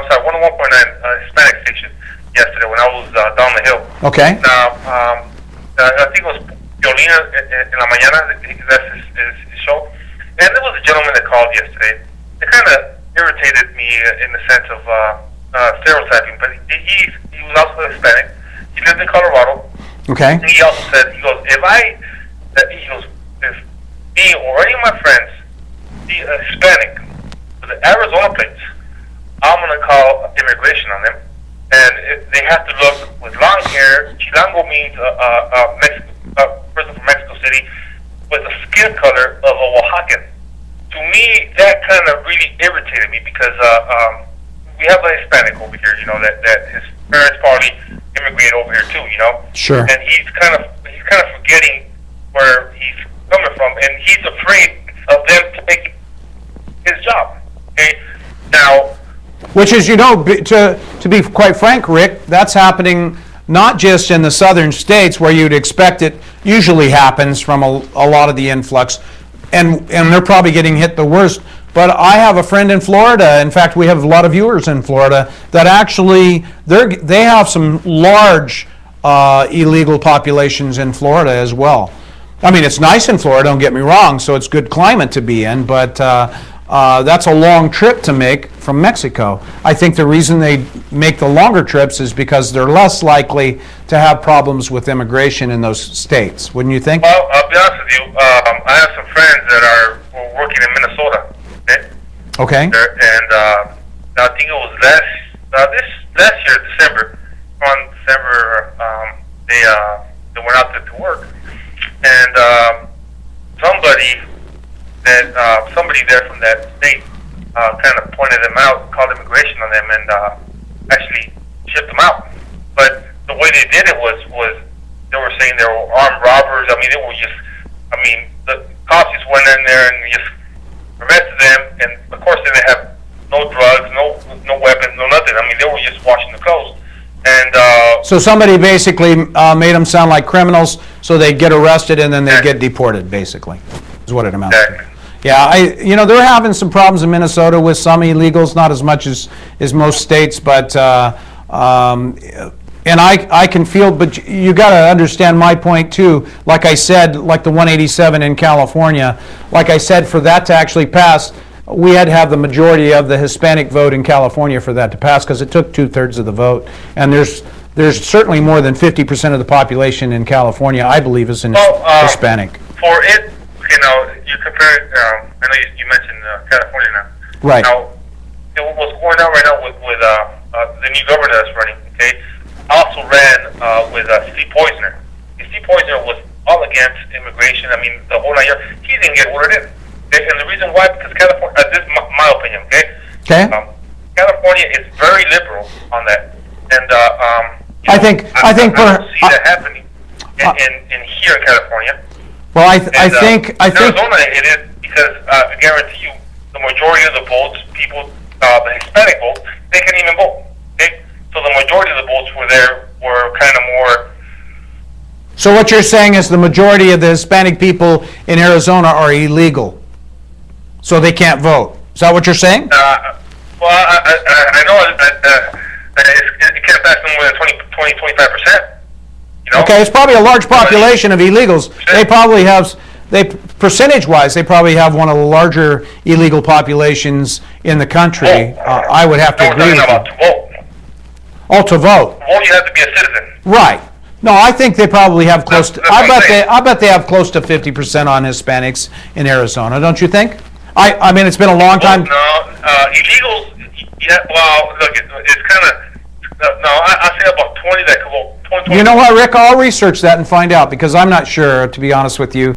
I'm sorry, 101.9 Hispanic station yesterday when I was down the hill. Okay. Now, I think it was Violina in la Mañana, that's his show. And there was a gentleman that called yesterday. It kind of irritated me in the sense of stereotyping, but he was also Hispanic. He lived in Colorado. Okay. And he also said, he goes, if me or any of my friends see a Hispanic with the Arizona plates, I'm going to call immigration on them. And they have to look with long hair. Chilango means person from Mexico City with the skin color of a Oaxacan. To me, that kind of really irritated me because we have a Hispanic over here, that his parents probably immigrated over here too, Sure. And he's kind of forgetting where he's coming from, and he's afraid of them to take his job. Okay, now. Which is, to be quite frank, Rick, that's happening not just in the southern states where you'd expect it usually happens from a lot of the influx, and they're probably getting hit the worst. But I have a friend in Florida. In fact, we have a lot of viewers in Florida that actually they have some large illegal populations in Florida as well. I mean, it's nice in Florida, don't get me wrong, so it's good climate to be in, but that's a long trip to make from Mexico. I think the reason they make the longer trips is because they're less likely to have problems with immigration in those states, wouldn't you think? Well, I'll be honest with you. I have some friends that are working in Minnesota. Okay. And I think it was last year, December. On December, they went out there to work, and somebody there from that state kind of pointed them out, called immigration on them, and actually shipped them out. But the way they did it was they were saying they were armed robbers. I mean, the cops just went in there and just arrested them, and of course they didn't have no drugs, no weapons, no nothing. I mean, they were just washing the coast. And so somebody basically made them sound like criminals, so they'd get arrested and then they'd get deported, basically, is what it amounts to. Yeah, they're having some problems in Minnesota with some illegals, not as much as most states, but and I can feel, but you got to understand my point too. Like I said, like the 187 in California, like I said, for that to actually pass, we had to have the majority of the Hispanic vote in California for that to pass, because it took 2/3 of the vote, and there's certainly more than 50% of the population in California, I believe, is Hispanic. For it, you compare it. I know you mentioned California now. Right. Now, what's going on right now with the new governor that's running? Okay, also ran with Steve Poizner. Steve Poizner was all against immigration. I mean, the whole 9 years, he didn't get voted in. Okay? And the reason why, because California, this is my opinion, okay? Okay. California is very liberal on that, and I don't see that happening in here in California. Well, I think in Arizona it is, because I guarantee you, the majority of the votes, the Hispanic votes, they can't even vote. Okay, so the majority of the votes were kind of more. So what you're saying is the majority of the Hispanic people in Arizona are illegal, so they can't vote. Is that what you're saying? Well, I know it can't pass no more than 25%. Okay, it's probably a large population of illegals. They probably have, percentage-wise, they probably have one of the larger illegal populations in the country. I would have to agree with you. About to vote. Oh, to vote. To vote, you have to be a citizen. Right. No, I think they probably have close to. I bet they have close to 50% on Hispanics in Arizona. Don't you think? I mean, it's been a long time. No, illegals. Yeah. Well, look, it's kind of. No, I say about 20 that could vote. 20. You know what, Rick? I'll research that and find out, because I'm not sure, to be honest with you.